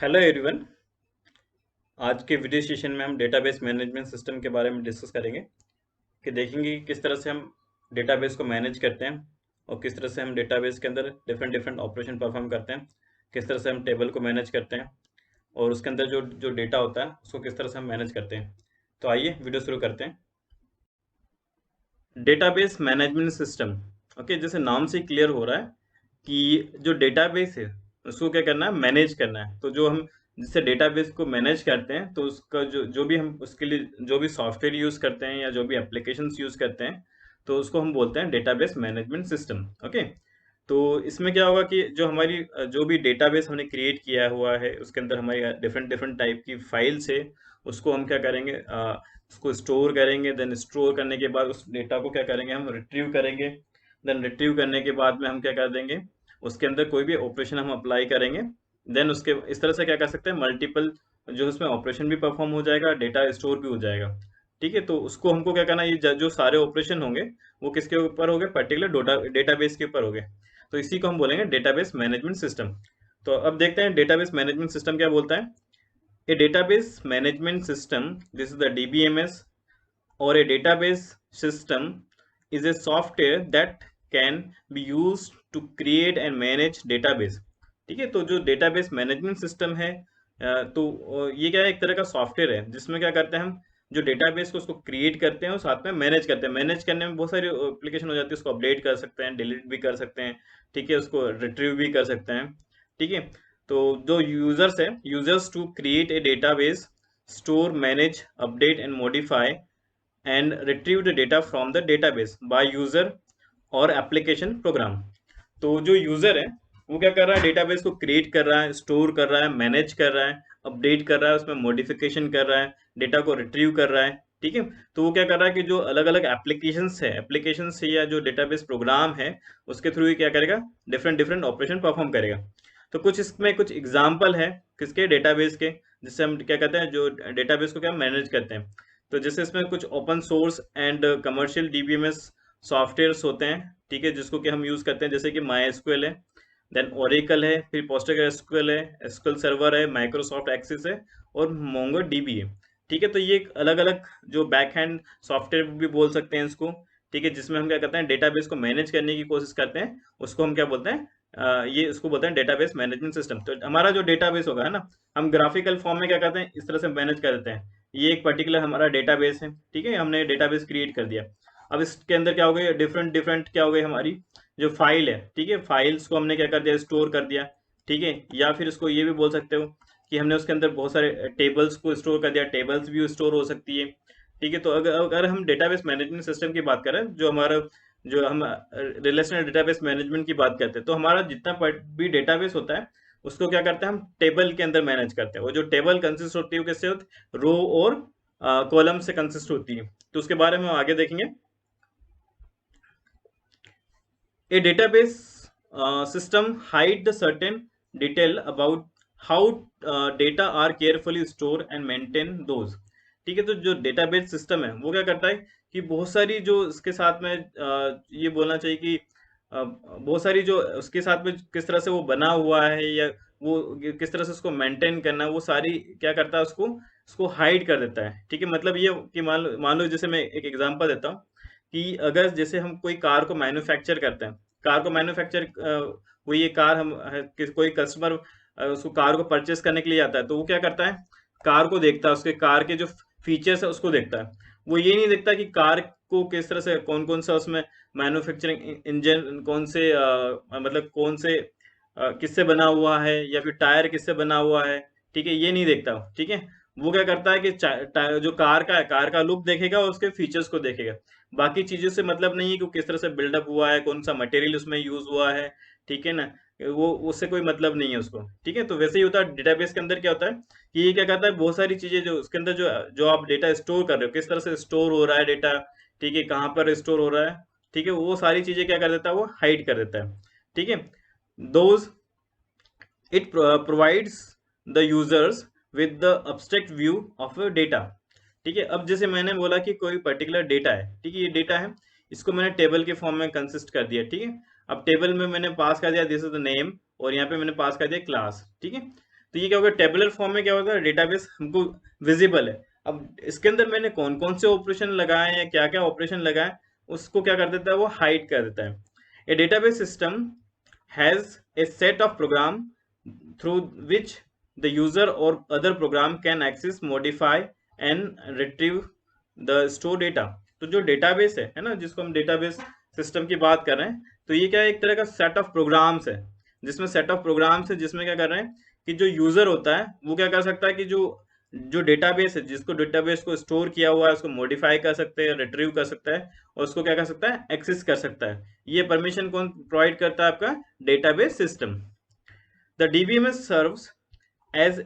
Hello everyone. आज के video session में हम डेटाबेस मैनेजमेंट सिस्टम के बारे में डिस्कस करेंगे कि देखेंगे कि किस तरह से हम डेटाबेस को मैनेज करते हैं और किस तरह से हम डेटाबेस के अंदर डिफरेंट डिफरेंट ऑपरेशन परफॉर्म करते हैं, किस तरह से हम टेबल को मैनेज करते हैं और उसके अंदर जो जो डेटा होता है उसको किस तरह से हम मैनेज करते हैं। तो आइए वीडियो शुरू करते हैं। Database management system. ओके, जैसे नाम से क्लियर हो रहा है कि जो डेटाबेस है उसको क्या करना है, मैनेज करना है। तो जो हम जिससे डेटाबेस को मैनेज करते हैं तो उसका जो जो भी हम उसके लिए जो भी सॉफ्टवेयर यूज करते हैं या जो भी एप्लीकेशंस यूज करते हैं तो उसको हम बोलते हैं डेटाबेस मैनेजमेंट सिस्टम। ओके, तो इसमें क्या होगा कि जो हमारी जो भी डेटाबेस हमने क्रिएट किया हुआ है उसके अंदर हमारी डिफरेंट डिफरेंट टाइप की फाइल्स है, उसको हम क्या करेंगे, उसको स्टोर करेंगे। देन स्टोर करने के बाद उस डेटा को क्या करेंगे, हम रिट्रीव करेंगे। देन रिट्रीव करने के बाद में हम क्या कर देंगे, उसके अंदर कोई भी ऑपरेशन हम अप्लाई करेंगे। देन उसके इस तरह से क्या कर सकते हैं, मल्टीपल जो उसमें ऑपरेशन भी परफॉर्म हो जाएगा, डेटा स्टोर भी हो जाएगा। ठीक है, तो उसको हमको क्या करना है, ये जो सारे ऑपरेशन होंगे वो किसके ऊपर हो गए, पर्टिकुलर डेटाबेस के ऊपर हो गए। तो इसी को हम बोलेंगे डेटाबेस मैनेजमेंट सिस्टम। तो अब देखते हैं डेटाबेस मैनेजमेंट सिस्टम क्या बोलता है। A database management system, this is the DBMS, or a database system is a software that can be used to create and manage database। ठीक है, तो जो डेटाबेस मैनेजमेंट सिस्टम है तो ये क्या है, एक तरह का सॉफ्टवेयर है जिसमें क्या करते हैं हम, जो डेटाबेस को उसको क्रिएट करते हैं और साथ में मैनेज करते हैं। मैनेज करने में बहुत सारी एप्लीकेशन हो जाती है, उसको अपडेट कर सकते हैं, डिलीट भी कर सकते हैं। ठीक है, उसको रिट्रीव भी कर सकते हैं। ठीक है, तो जो यूजर्स है, users to create a database, store, manage, update and modify and retrieve the data from the database by user और एप्लीकेशन प्रोग्राम। तो जो यूजर है वो क्या कर रहा है, डेटाबेस को क्रिएट कर रहा है, स्टोर कर रहा है, मैनेज कर रहा है, अपडेट कर रहा है, उसमें मॉडिफिकेशन कर रहा है, डेटा को रिट्रीव कर रहा है। ठीक है, तो वो क्या कर रहा है कि जो अलग अलग एप्लीकेशंस है या जो डेटाबेस प्रोग्राम है उसके थ्रू ये क्या करेगा, डिफरेंट डिफरेंट ऑपरेशन परफॉर्म करेगा। तो कुछ इसमें कुछ एग्जाम्पल है किसके, डेटाबेस के, जिससे हम क्या कहते हैं, जो डेटाबेस को क्या मैनेज करते हैं। तो जैसे इसमें कुछ open source and commercial DBMS softwares होते हैं। ठीक है, जिसको कि हम यूज करते हैं, जैसे कि माई एसक्यूएल है, देन ओरेकल है, फिर पोस्टग्रेसक्यूएल है, एसक्यूएल सर्वर है, माइक्रोसॉफ्ट एक्सेस है और मोंगो डीबी है। ठीक है, तो ये अलग अलग जो बैक हैंड सॉफ्टवेयर भी बोल सकते हैं इसको। ठीक है, जिसमें हम क्या करते हैं, डेटाबेस को मैनेज करने की कोशिश करते हैं, उसको हम क्या बोलते हैं, ये इसको बोलते हैं डेटाबेस मैनेजमेंट सिस्टम। तो हमारा जो डेटाबेस होगा है ना, हम ग्राफिकल फॉर्म में क्या करते हैं, इस तरह से मैनेज कर देते हैं। ये एक पर्टिकुलर हमारा डेटाबेस है। ठीक है, हमने डेटाबेस क्रिएट कर दिया। अब इसके अंदर क्या हो गया, डिफरेंट डिफरेंट क्या हो गई हमारी जो फाइल है। ठीक है, फाइल्स को हमने क्या कर दिया, स्टोर कर दिया। ठीक है, या फिर इसको ये भी बोल सकते हो कि हमने उसके अंदर बहुत सारे टेबल्स को स्टोर कर दिया, टेबल्स भी स्टोर हो सकती है। ठीक है, तो अगर अगर हम डेटाबेस मैनेजमेंट सिस्टम की बात करें, जो हमारा जो हम रिलेशनल डेटाबेस मैनेजमेंट की बात करते हैं, तो हमारा जितना भी डेटाबेस होता है उसको क्या करते हैं, हम टेबल के अंदर मैनेज करते हैं। वो जो टेबल कंसिस्ट होती है वो किससे होती है, रो और कॉलम से कंसिस्ट होती है। तो उसके बारे में हम आगे देखेंगे। A database system hide the certain detail about how data are carefully stored and maintain those। ठीक है, तो जो डेटाबेस सिस्टम है वो क्या करता है कि बहुत सारी जो इसके साथ में ये बोलना चाहिए कि बहुत सारी जो उसके साथ में किस तरह से वो बना हुआ है या वो किस तरह से उसको मेंटेन करना है, वो सारी क्या करता है, उसको उसको हाइड कर देता है। ठीक है, मतलब ये कि मान लो जैसे मैं एक एग्जांपल देता हूँ कि अगर जैसे हम कोई कार को मैन्युफैक्चर करते हैं, कार को मैन्युफैक्चर वो ये कार हम कोई कस्टमर उसको कार को परचेस करने के लिए आता है, तो वो क्या करता है, कार को देखता है, उसके कार के जो फीचर्स है उसको देखता है। वो ये नहीं देखता कि कार को किस तरह से कौन कौन सा उसमें मैन्युफैक्चरिंग इंजन कौन से मतलब कौन से किससे बना हुआ है या फिर टायर किससे बना हुआ है। ठीक है, ये नहीं देखता। ठीक है, वो क्या करता है कि जो कार का है, कार का लुक देखेगा और उसके फीचर्स को देखेगा। बाकी चीजों से मतलब नहीं है कि वो किस तरह से बिल्डअप हुआ है, कौन सा मटेरियल उसमें यूज हुआ है। ठीक है ना, वो उससे कोई मतलब नहीं है उसको। ठीक है, तो वैसे ही होता है डेटाबेस के अंदर, क्या होता है कि ये क्या करता है, बहुत सारी चीजें जो उसके अंदर जो जो आप डेटा स्टोर कर रहे हो, किस तरह से स्टोर हो रहा है डेटा, ठीक है, कहाँ पर स्टोर हो रहा है, ठीक है, वो सारी चीजें क्या कर देता है, वो हाइड कर देता है। ठीक है, those it provides the users with the abstract view of a data। ठीक है, अब जैसे मैंने बोला कि कोई पर्टिकुलर डेटा है, ठीक है, ये डेटा है, इसको मैंने टेबल के फॉर्म में कंसिस्ट कर दिया। ठीक है, अब टेबल में मैंने पास कर दिया दिस इज द नेम और यहाँ पे मैंने पास कर दिया क्लास। ठीक है, तो ये क्या होगा, टेबुलर फॉर्म में क्या होता है, डेटाबेस हमको विजिबल है। अब इसके अंदर मैंने कौन कौन से ऑपरेशन लगाए हैं, क्या क्या ऑपरेशन लगाए, उसको क्या कर देता है, वो हाइड कर देता है। A database system has a set of program through which the user or other program can access, modify and retrieve the store data। तो जो डेटाबेस है ना, जिसको हम डेटाबेस सिस्टम की बात कर रहे हैं, तो ये क्या है, एक तरह का सेट ऑफ प्रोग्राम्स है, जिसमें सेट ऑफ प्रोग्राम्स है, जिसमें क्या कर रहे हैं कि जो यूजर होता है वो क्या कर सकता है कि जो जो डेटाबेस है, जिसको डेटाबेस को स्टोर किया हुआ है, उसको मॉडिफाई कर सकते हैं, रिट्रीव कर सकता है, और उसको क्या कर सकता है, एक्सेस कर सकता है। ये परमिशन कौन प्रोवाइड करता है, आपका database system. The DBMS serves as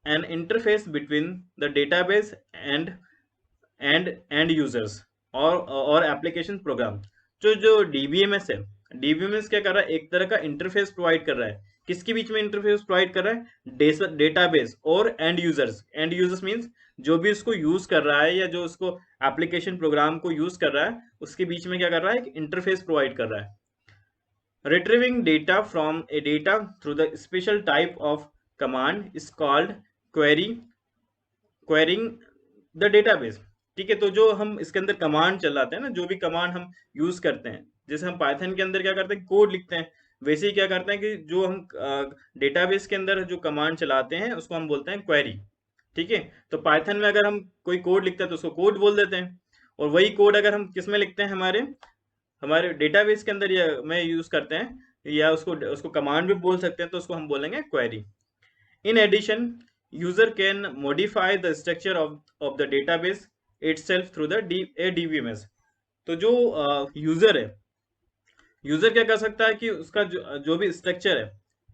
an interface between the database and users और application program। जो DBMS है, DBMS क्या कर रहा है, एक तरह का इंटरफेस प्रोवाइड कर रहा है। किसके बीच में इंटरफेस प्रोवाइड कर रहा है, डेटाबेस और and users. And users means जो भी इसको यूज कर रहा है या जो उसको एप्लीकेशन प्रोग्राम को यूज कर रहा है, उसके बीच में क्या कर रहा है, एक इंटरफेस प्रोवाइड कर रहा है। Retrieving data from a data through the special type of command is called querying the database। ठीक है, तो जो हम इसके अंदर कमांड चलाते हैं ना, जो भी कमांड हम यूज करते हैं, जैसे हम पाइथन के अंदर क्या करते हैं, कोड लिखते हैं, वैसे ही क्या करते हैं कि जो हम डेटाबेस के अंदर जो कमांड चलाते हैं उसको हम बोलते हैं क्वेरी। ठीक है, तो पाइथन में अगर हम कोई कोड लिखते हैं तो उसको कोड बोल देते हैं, और वही कोड अगर हम किस में लिखते हैं, हमारे हमारे डेटाबेस के अंदर या में यूज करते हैं, या उसको उसको कमांड भी बोल सकते हैं, तो उसको हम बोलेंगे query. In addition, user can modify the structure of the database itself through the DBMS. तो जो यूजर है, यूजर क्या कर सकता है कि उसका जो भी स्ट्रक्चर है,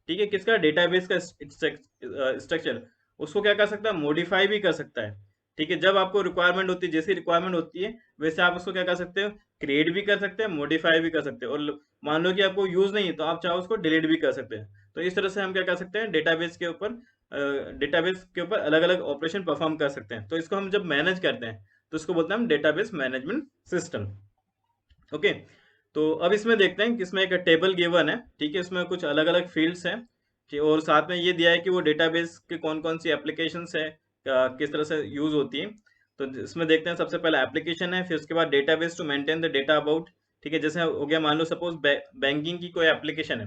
ठीक है, किसका, डेटाबेस का स्ट्रक्चर, उसको क्या कर सकता है, मॉडिफाई भी कर सकता है। ठीक है, जब आपको रिक्वायरमेंट होती है, जैसी रिक्वायरमेंट होती है वैसे आप उसको क्या कर सकते हो, क्रिएट भी कर सकते हैं, मॉडिफाई भी कर सकते हैं, और मान लो कि आपको यूज नहीं है तो आप चाहो उसको डिलीट भी कर सकते हैं। तो इस तरह से हम क्या कर सकते हैं, डेटाबेस के ऊपर अलग अलग ऑपरेशन परफॉर्म कर सकते हैं। तो इसको हम जब मैनेज करते हैं तो इसको बोलते हैं हम डेटाबेस मैनेजमेंट सिस्टम। ओके, तो अब इसमें देखते हैं कि इसमें एक टेबल गिवन है। ठीक है, इसमें कुछ अलग अलग फील्ड्स हैं और साथ में ये दिया है कि वो डेटाबेस के कौन कौन सी एप्लीकेशंस है, किस तरह से यूज होती है। तो इसमें देखते हैं, सबसे पहले एप्लीकेशन है, फिर उसके बाद database to maintain the data about. ठीक है, जैसे हो गया, मान लो सपोज बैंकिंग की कोई एप्लीकेशन है,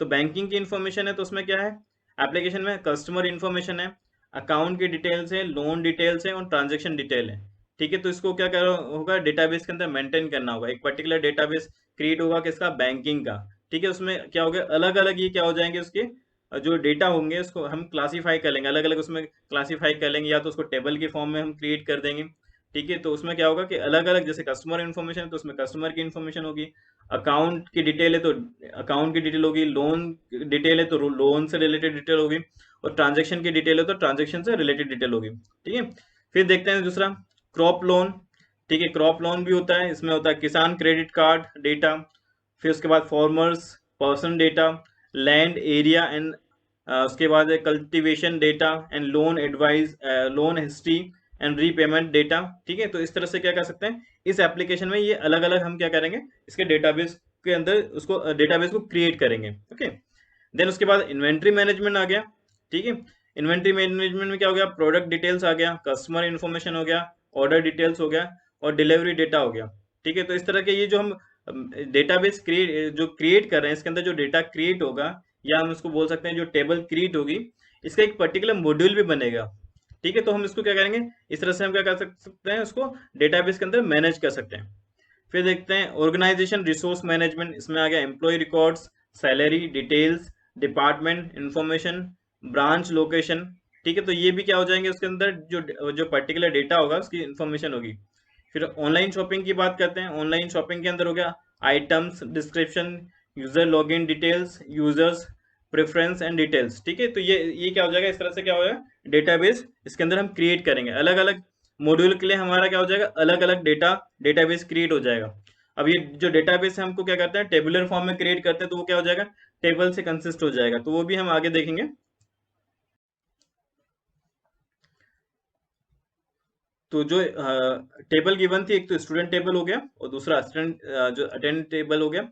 तो बैंकिंग की इंफॉर्मेशन है, तो उसमें क्या है, एप्लीकेशन में कस्टमर इंफॉर्मेशन है, अकाउंट की डिटेल्स है, लोन डिटेल्स है और ट्रांजेक्शन डिटेल है। ठीक है, तो इसको क्या कर होगा, डेटाबेस के अंदर मेंटेन करना होगा। एक पर्टिकुलर डेटाबेस क्रिएट होगा किसका, बैंकिंग का। ठीक है, उसमें क्या होगा, अलग अलग ये क्या हो जाएंगे, उसके जो डेटा होंगे उसको हम क्लासीफाई कर लेंगे, अलग अलग उसमें क्लासीफाई कर लेंगे, या तो उसको टेबल के फॉर्म में हम क्रिएट कर देंगे। ठीक है, तो उसमें क्या होगा कि अलग अलग, जैसे कस्टमर इन्फॉर्मेशन है तो उसमें कस्टमर की इन्फॉर्मेशन होगी, अकाउंट की डिटेल है तो अकाउंट की डिटेल होगी, लोन डिटेल है तो लोन से रिलेटेड डिटेल होगी, और ट्रांजेक्शन की डिटेल है तो ट्रांजेक्शन से रिलेटेड डिटेल होगी। ठीक है, फिर देखते हैं दूसरा, क्रॉप लोन। ठीक है, क्रॉप लोन भी होता है, इसमें होता है किसान क्रेडिट कार्ड डेटा, फिर उसके बाद farmers person data, land area and उसके बाद cultivation data and loan advice, loan history and repayment data. ठीक है, तो इस तरह से क्या कर सकते हैं, इस एप्लीकेशन में ये अलग अलग हम क्या करेंगे, इसके डेटाबेस के अंदर उसको डेटाबेस को क्रिएट करेंगे। ओके, देन उसके बाद इन्वेंट्री मैनेजमेंट आ गया। ठीक है, इन्वेंट्री मैनेजमेंट में क्या हो गया, प्रोडक्ट डिटेल्स आ गया, कस्टमर इन्फॉर्मेशन हो गया, ऑर्डर डिटेल्स हो गया, और डिलीवरी डेटा हो गया। ठीक है, तो इस तरह के ये जो हम डेटाबेस क्रिएट कर रहे हैं, इसके अंदर जो डेटा क्रिएट होगा, या हम इसको बोल सकते हैं जो टेबल क्रिएट होगी, इसका एक पर्टिकुलर मॉड्यूल भी बनेगा। ठीक है, तो हम इसको क्या करेंगे, इस तरह से हम क्या कर सकते हैं, उसको डेटाबेस के अंदर मैनेज कर सकते हैं। फिर देखते हैं ऑर्गेनाइजेशन रिसोर्स मैनेजमेंट, इसमें आ गया employ records, salary details, department information, branch location. ठीक है, तो ये भी क्या हो जाएंगे, उसके अंदर जो जो पर्टिकुलर डेटा होगा उसकी इंफॉर्मेशन होगी। फिर ऑनलाइन शॉपिंग की बात करते हैं, ऑनलाइन शॉपिंग के अंदर हो गया items description, user login details, users preference and details. ठीक है, तो ये क्या हो जाएगा, इस तरह से क्या होगा, डेटाबेस इसके अंदर हम क्रिएट करेंगे, अलग अलग मॉड्यूल के लिए हमारा क्या हो जाएगा, अलग अलग डेटाबेस क्रिएट हो जाएगा। अब ये जो डेटाबेस है हमको क्या करते हैं, टेबुलर फॉर्म में क्रिएट करते हैं, तो वो क्या हो जाएगा, टेबल से कंसिस्ट हो जाएगा, तो वो भी हम आगे देखेंगे। तो जो टेबल गिवन थी, एक तो स्टूडेंट टेबल हो गया, और दूसरा असिस्टेंट जो अटेंडेंट टेबल हो गया।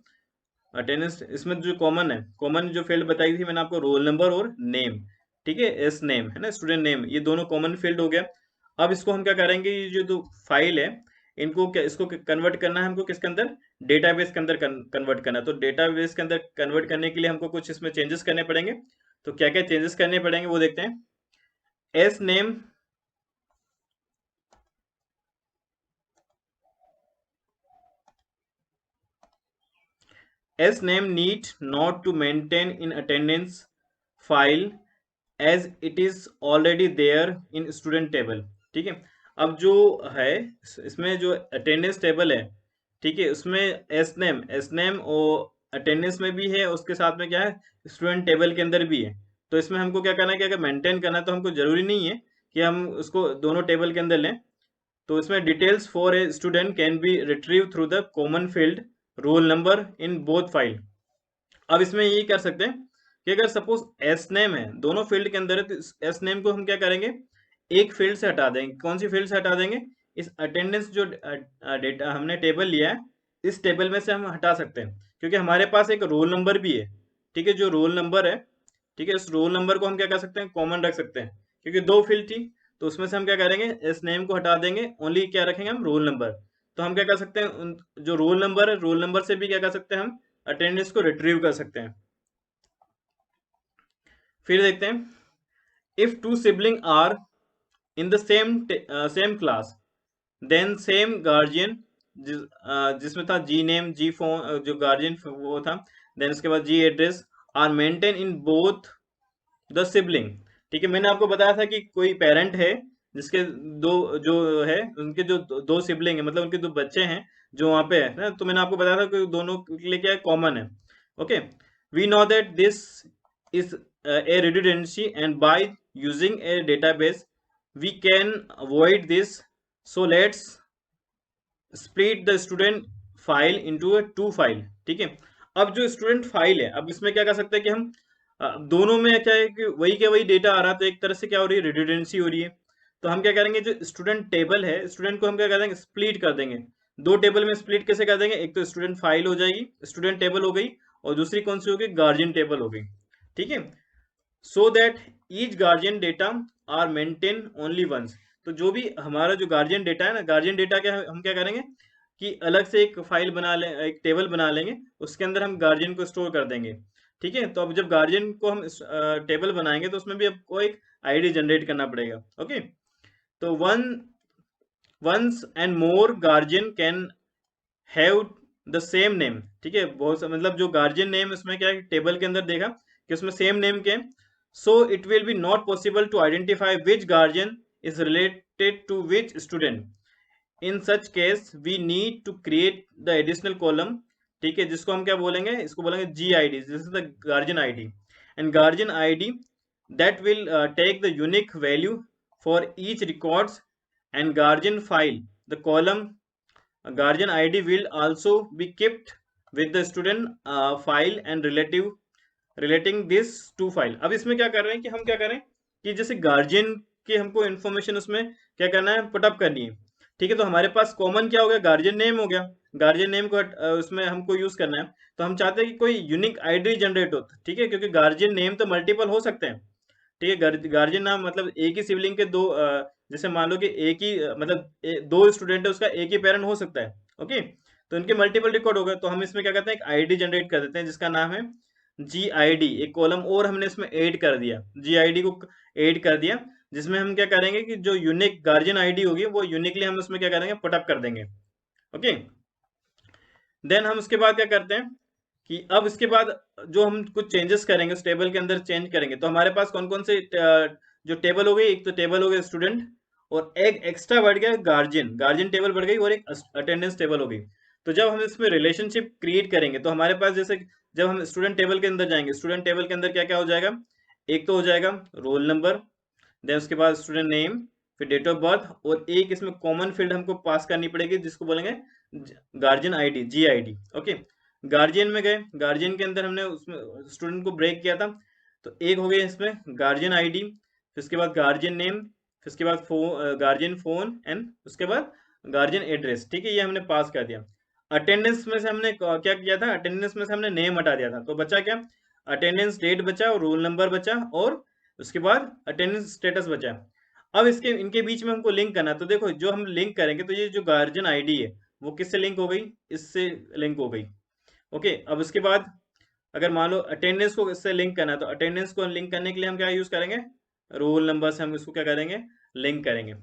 अटेंडेंस, इसमें जो कॉमन है, कॉमन जो फील्ड बताई थी मैंने आपको, रोल नंबर और नेम। ठीक है, एस नेम है ना, स्टूडेंट नेम, ये दोनों कॉमन फील्ड हो गया। अब इसको हम क्या करेंगे, ये जो दो फाइल है इनको इसको कन्वर्ट करना है हमको किसके अंदर, डेटाबेस के अंदर कन्वर्ट करना है। तो डेटाबेस के अंदर कन्वर्ट करने के लिए हमको कुछ इसमें चेंजेस करने पड़ेंगे। तो क्या क्या चेंजेस करने पड़ेंगे वो देखते हैं। S name S name need not to maintain in attendance file as it is already there in student table। ठीक है, अब जो है इसमें जो अटेंडेंस टेबल है, ठीक है, उसमें एस नेम और अटेंडेंस में भी है, उसके साथ में क्या है, स्टूडेंट टेबल के अंदर भी है। तो इसमें हमको क्या करना है कि अगर मेंटेन करना है तो हमको जरूरी नहीं है कि हम उसको दोनों टेबल के अंदर लें। तो इसमें details for a student can be retrieve through the common field roll number in both file. अब इसमें ये कर सकते हैं कि अगर सपोज एस नेम है दोनों फील्ड के अंदर है, तो एस नेम को हम क्या करेंगे, एक फील्ड से हटा देंगे। कौन सी फील्ड से हटा देंगे, इस अटेंडेंस जो डेटा हमने टेबल लिया है, इस टेबल में से हम हटा सकते हैं, क्योंकि हमारे पास एक रोल नंबर भी है। ठीक है, जो रोल नंबर है, ठीक है, इस रोल नंबर को हम क्या कर सकते हैं, कॉमन रख सकते हैं, क्योंकि दो फील्ड थी। तो उसमें से हम क्या करेंगे, एस नेम को हटा देंगे, ओनली क्या रखेंगे हम, रोल नंबर। तो हम क्या कर सकते हैं, जो रोल नंबर है, रोल नंबर से भी क्या कर सकते हैं हम, अटेंडेंस को रिट्रीव कर सकते हैं। फिर देखते हैं, if two sibling are in the same class then same guardian, जिसमें था जी नेम जी फोन, जो गार्जियन वो था, देन उसके बाद g address are maintain in both the sibling. ठीक है, मैंने आपको बताया था कि कोई पेरेंट है जिसके दो जो है उनके जो दो सिबलिंग है, मतलब उनके दो बच्चे हैं जो वहां पे है ना, तो मैंने आपको बताया था कि दोनों के लिए क्या कॉमन है। Okay, we know that this is a redundancy, and by using a database we can avoid this। So let's split the student file into a two file। ठीक है, अब जो स्टूडेंट फाइल है, अब इसमें क्या कर सकते हैं कि हम दोनों में क्या है कि वही के वही डेटा आ रहा है, तो एक तरह से क्या हो रही है, रिडंडेंसी हो रही है। तो हम क्या करेंगे, जो स्टूडेंट टेबल है, स्टूडेंट को हम क्या कर देंगे, स्प्लिट कर देंगे। दो टेबल में स्प्लिट कैसे कर देंगे, एक तो स्टूडेंट फाइल हो जाएगी, स्टूडेंट टेबल हो गई, और दूसरी कौन सी होगी, गार्जियन टेबल हो गई। ठीक है, so that each guardian data are maintain only once. तो जो भी हमारा जो गार्जियन डेटा है ना, गार्जियन डेटा क्या हम क्या करेंगे कि अलग से एक फाइल बना लें, एक टेबल बना लेंगे, उसके अंदर हम गार्जियन को स्टोर कर देंगे। ठीक है, तो अब जब गार्जियन को हम टेबल बनाएंगे तो उसमें भी आपको एक आईडी जनरेट करना पड़ेगा। ओके, तो once and more guardian can have the same name. ठीक है, मतलब जो गार्जियन नेम उसमें क्या है, टेबल के अंदर देखा कि उसमें सेम नेम के, so it will be not possible to identify which guardian is related to which student. In such case we need to create the additional column. ठीक है, जिसको हम क्या बोलेंगे, इसको बोलेंगे G I D, this is the guardian I D, and guardian I D that will take the unique value for each records and guardian file। The column guardian id will also be kept with the student file and relating this to file। अब इसमें क्या कर रहे हैं कि हम क्या करें कि जैसे गार्जियन की हमको इन्फॉर्मेशन उसमें क्या करना है, पुटअप करनी है। ठीक है, तो हमारे पास कॉमन क्या हो गया, गार्जियन नेम हो गया, गार्जियन नेम को उसमें हमको यूज करना है। तो हम चाहते हैं कि कोई यूनिक आईडी जनरेट हो। ठीक है, क्योंकि गार्जियन नेम तो मल्टीपल हो सकते हैं। ठीक है, गार्जियन नाम मतलब एक ही सिबलिंग के दो, जैसे मान लो कि एक ही मतलब दो स्टूडेंट है, उसका एक ही पेरेंट हो सकता है। ओके, तो इनके मल्टीपल रिकॉर्ड हो गए, तो हम इसमें क्या करते हैं, एक आईडी जनरेट कर देते हैं जिसका नाम है जी आई डी। एक कॉलम और हमने इसमें ऐड कर दिया, जी आई डी को ऐड कर दिया, जिसमें हम क्या करेंगे कि जो यूनिक गार्जियन आईडी होगी वो यूनिकली हम उसमें क्या करेंगे, पुटअप कर देंगे। ओके, देन हम उसके बाद क्या करते हैं कि अब इसके बाद जो हम कुछ चेंजेस करेंगे उस टेबल के अंदर चेंज करेंगे, तो हमारे पास कौन कौन से जो टेबल हो गई, एक तो टेबल हो गया स्टूडेंट, और एक एक्स्ट्रा बढ़ गया गार्जियन, गार्जियन टेबल बढ़ गई, और एक अटेंडेंस टेबल हो गई। तो जब हम इसमें रिलेशनशिप क्रिएट करेंगे तो हमारे पास जैसे जब हम स्टूडेंट टेबल के अंदर जाएंगे, स्टूडेंट टेबल के अंदर क्या क्या हो जाएगा, एक तो हो जाएगा रोल नंबर, देन उसके बाद स्टूडेंट नेम, फिर डेट ऑफ बर्थ, और एक इसमें कॉमन फील्ड हमको पास करनी पड़ेगी जिसको बोलेंगे गार्जियन आईडी, जी आईडी। ओके, गार्जियन में गए, गार्जियन के अंदर हमने उसमें स्टूडेंट को ब्रेक किया था, तो एक हो गया इसमें गार्जियन आईडी, फिर उसके बाद गार्जियन नेम, फिर उसके बाद गार्जियन फोन, एंड उसके बाद गार्जियन एड्रेस। ठीक है, ये हमने पास कर दिया। अटेंडेंस में से हमने क्या किया था, अटेंडेंस में से हमने नेम हटा दिया था, तो बचा क्या, अटेंडेंस डेट बचा, और रोल नंबर बचा, और उसके बाद अटेंडेंस स्टेटस बचा। अब इसके इनके बीच में हमको लिंक करना है। तो देखो जो हम लिंक करेंगे, तो ये जो गार्जियन आईडी है वो किससे लिंक हो गई, इससे लिंक हो गई। ओके, अब उसके बाद अगर मान लो अटेंडेंस को इससे लिंक करना है, तो अटेंडेंस को लिंक करने के लिए हम क्या यूज करेंगे, रोल नंबर से हम इसको क्या करेंगे, लिंक करेंगे।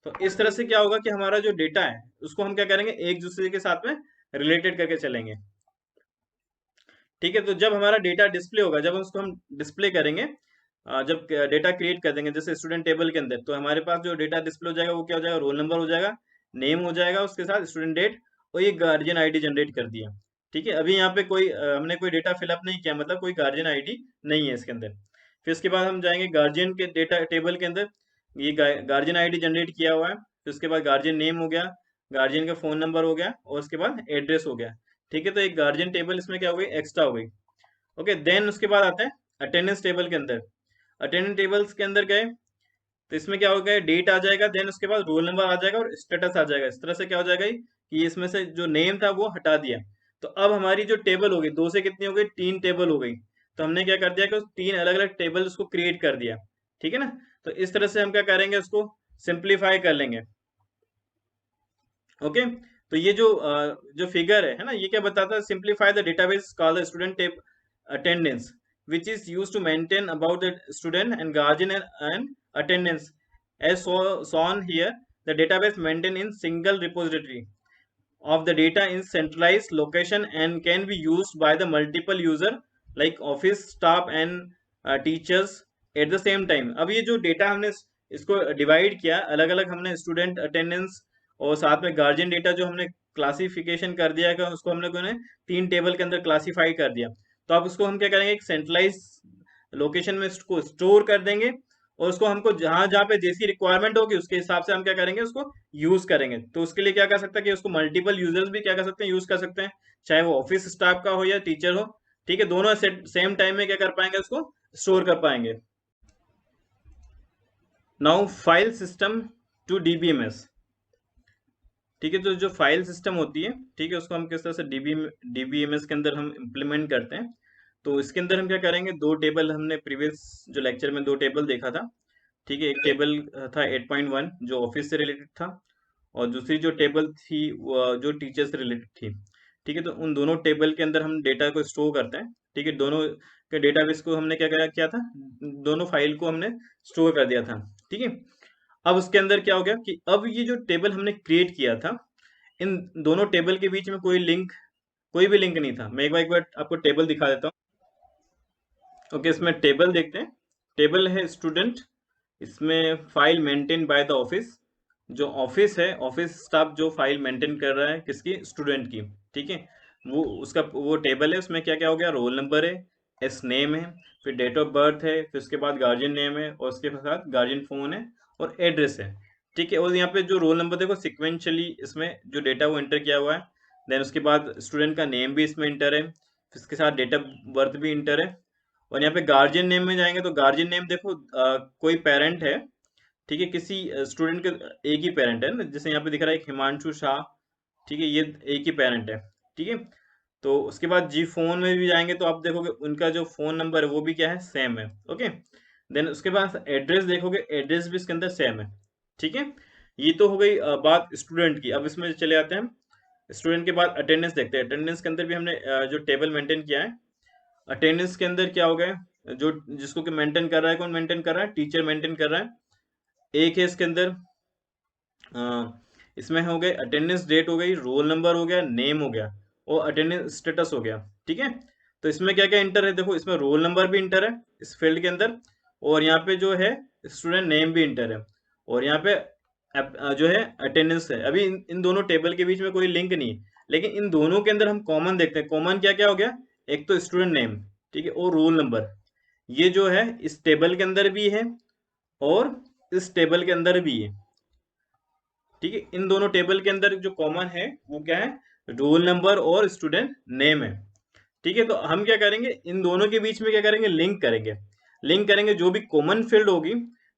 तो इस तरह से क्या होगा कि हमारा जो डेटा है उसको हम क्या करेंगे, एक दूसरे के साथ में रिलेटेड करके चलेंगे। ठीक है, तो जब हमारा डेटा डिस्प्ले होगा, जब उसको हम डिस्प्ले करेंगे, जब डेटा क्रिएट कर देंगे जैसे स्टूडेंट टेबल के अंदर, तो हमारे पास जो डेटा डिस्प्ले हो जाएगा वो क्या हो जाएगा, रोल नंबर हो जाएगा, नेम हो जाएगा, उसके साथ स्टूडेंट डेट और ये गार्जियन आईडी जनरेट कर दिया। ठीक है, अभी यहाँ पे कोई हमने कोई डेटा फिलअप नहीं किया, मतलब कोई गार्जियन आईडी नहीं है इसके अंदर। फिर इसके बाद हम जाएंगे गार्जियन के डेटा टेबल के अंदर, ये गार्जियन आईडी जनरेट किया हुआ है। फिर उसके बाद गार्जियन नेम हो गया, गार्जियन का फोन नंबर हो गया और उसके बाद एड्रेस हो गया। ठीक है, तो एक गार्जियन टेबल इसमें क्या हो गई, एक्स्ट्रा हो गई। ओके, देन उसके बाद आता है अटेंडेंस टेबल के अंदर। अटेंडेंस टेबल्स के अंदर गए तो इसमें क्या हो गया, डेट आ जाएगा, देन उसके बाद रोल नंबर आ जाएगा और स्टेटस आ जाएगा। इस तरह से क्या हो जाएगा कि इसमें से जो नेम था वो हटा दिया। तो अब हमारी जो टेबल हो गई, दो से कितनी हो गई, तीन टेबल हो गई। तो हमने क्या कर दिया कि उस तीन अलग अलग टेबल उसको क्रिएट कर दिया। ठीक है ना, तो इस तरह से हम क्या करेंगे, उसको सिंप्लीफाई कर लेंगे। ओके, तो ये जो फिगर है ना, ये क्या बताता है, simplify the database called the student attendance which is used to maintain about the student and guardian and attendance as shown here. The database maintained in single repository of the data in centralized location and can be used by the multiple user like office staff and teachers at the same time. अब ये जो data हमने इसको divide किया अलग अलग, हमने student attendance और साथ में गार्जियन डेटा जो हमने क्लासिफिकेशन कर दिया है, उसको हम लोगों ने तीन टेबल के अंदर क्लासीफाई कर दिया। तो अब उसको हम क्या करेंगे, एक सेंट्रलाइज लोकेशन में उसको स्टोर कर देंगे और उसको हमको जहां जहां पे जैसी रिक्वायरमेंट होगी उसके हिसाब से हम क्या करेंगे, उसको यूज करेंगे। तो उसके लिए क्या कर सकते हैं कि उसको मल्टीपल यूजर्स भी क्या कर सकते हैं, यूज कर सकते हैं, चाहे वो ऑफिस स्टाफ का हो या टीचर हो। ठीक है, दोनों सेम टाइम में क्या कर पाएंगे, उसको स्टोर कर पाएंगे। Now file system to DBMS. ठीक है, तो जो फाइल सिस्टम होती है, ठीक है, उसको हम किस तरह से डीबीएमएस के अंदर हम इम्प्लीमेंट करते हैं। तो इसके अंदर हम क्या करेंगे, दो टेबल हमने प्रीवियस जो लेक्चर में दो टेबल देखा था। ठीक है, एक टेबल था 8.1 जो ऑफिस से रिलेटेड था, और दूसरी जो टेबल थी वो जो टीचर से रिलेटेड थी। ठीक है, तो उन दोनों टेबल के अंदर हम डेटा को स्टोर करते हैं। ठीक है, दोनों के डेटाबेस को हमने क्या किया था, दोनों फाइल को हमने स्टोर कर दिया था। ठीक है, अब उसके अंदर क्या हो गया कि अब ये जो टेबल हमने क्रिएट किया था, इन दोनों टेबल के बीच में कोई भी लिंक नहीं था। मैं एक बार आपको टेबल दिखा देता हूँ। ओके, इसमें टेबल देखते हैं। टेबल है स्टूडेंट, इसमें file maintain by the office, जो ऑफिस है, ऑफिस स्टाफ जो फाइल मेंटेन कर रहा है किसकी, स्टूडेंट की। ठीक है, वो उसका वो टेबल है, उसमें क्या क्या हो गया, रोल नंबर है, एस नेम है, फिर डेट ऑफ बर्थ है, फिर उसके बाद गार्जियन नेम है और उसके साथ गार्जियन फोन है और एड्रेस है। ठीक है, और यहाँ पे जो रोल नंबर देखो सिक्वेंशली इसमें जो डेटा वो एंटर किया हुआ है। देन उसके बाद स्टूडेंट का नेम भी इसमें इंटर है, फिर उसके साथ डेट ऑफ बर्थ भी इंटर है। और यहाँ पे गार्जियन नेम में जाएंगे तो गार्जियन नेम देखो कोई पेरेंट है। ठीक है, किसी स्टूडेंट के एक ही पेरेंट है ना, जैसे यहाँ पे दिख रहा है एक हिमांशु शाह। ठीक है, ये एक ही पेरेंट है। ठीक है, तो उसके बाद जी फोन में भी जाएंगे तो आप देखोगे उनका जो फोन नंबर है वो भी क्या है, सेम है। ओके, देन उसके बाद एड्रेस देखोगे, एड्रेस भी इसके अंदर सेम है। ठीक है, ये तो हो गई बात स्टूडेंट की। अब इसमें चले आते हैं हम स्टूडेंट के बाद अटेंडेंस देखते हैं। अटेंडेंस के अंदर भी हमने जो टेबल मेंटेन किया है। अटेंडेंस के अंदर क्या हो गया, जो जिसको कि मेंटेन कर रहा है, कौन मेंटेन कर रहा है, टीचर मेंटेन कर रहा है। एक है इसके अंदर इसमें हो गए अटेंडेंस डेट हो गई, रोल नंबर हो गया, नेम हो गया और अटेंडेंस स्टेटस हो गया। ठीक है, तो इसमें क्या क्या इंटर है, देखो इसमें रोल नंबर भी इंटर है इस फील्ड के अंदर, और यहाँ पे जो है स्टूडेंट नेम भी इंटर है, और यहाँ पे जो है अटेंडेंस है। अभी इन दोनों टेबल के बीच में कोई लिंक नहीं है, लेकिन इन दोनों के अंदर हम कॉमन देखते हैं। कॉमन क्या क्या हो गया, एक तो स्टूडेंट नेम, ठीक है, और रोल नंबर, ये जो है इस टेबल के अंदर भी है और इस टेबल के अंदर भी है। ठीक है, इन दोनों टेबल के अंदर जो कॉमन है वो क्या है, रोल नंबर और स्टूडेंट नेम है। ठीक है, तो हम क्या करेंगे, इन दोनों के बीच में क्या करेंगे, लिंक करेंगे जो भी कॉमन फील्ड होगी।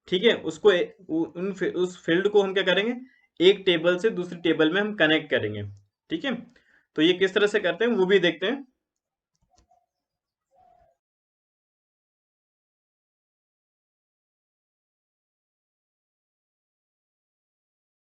ठीक है, उसको उस फील्ड को हम क्या करेंगे, एक टेबल से दूसरी टेबल में हम कनेक्ट करेंगे। ठीक है, तो ये किस तरह से करते हैं वो भी देखते हैं।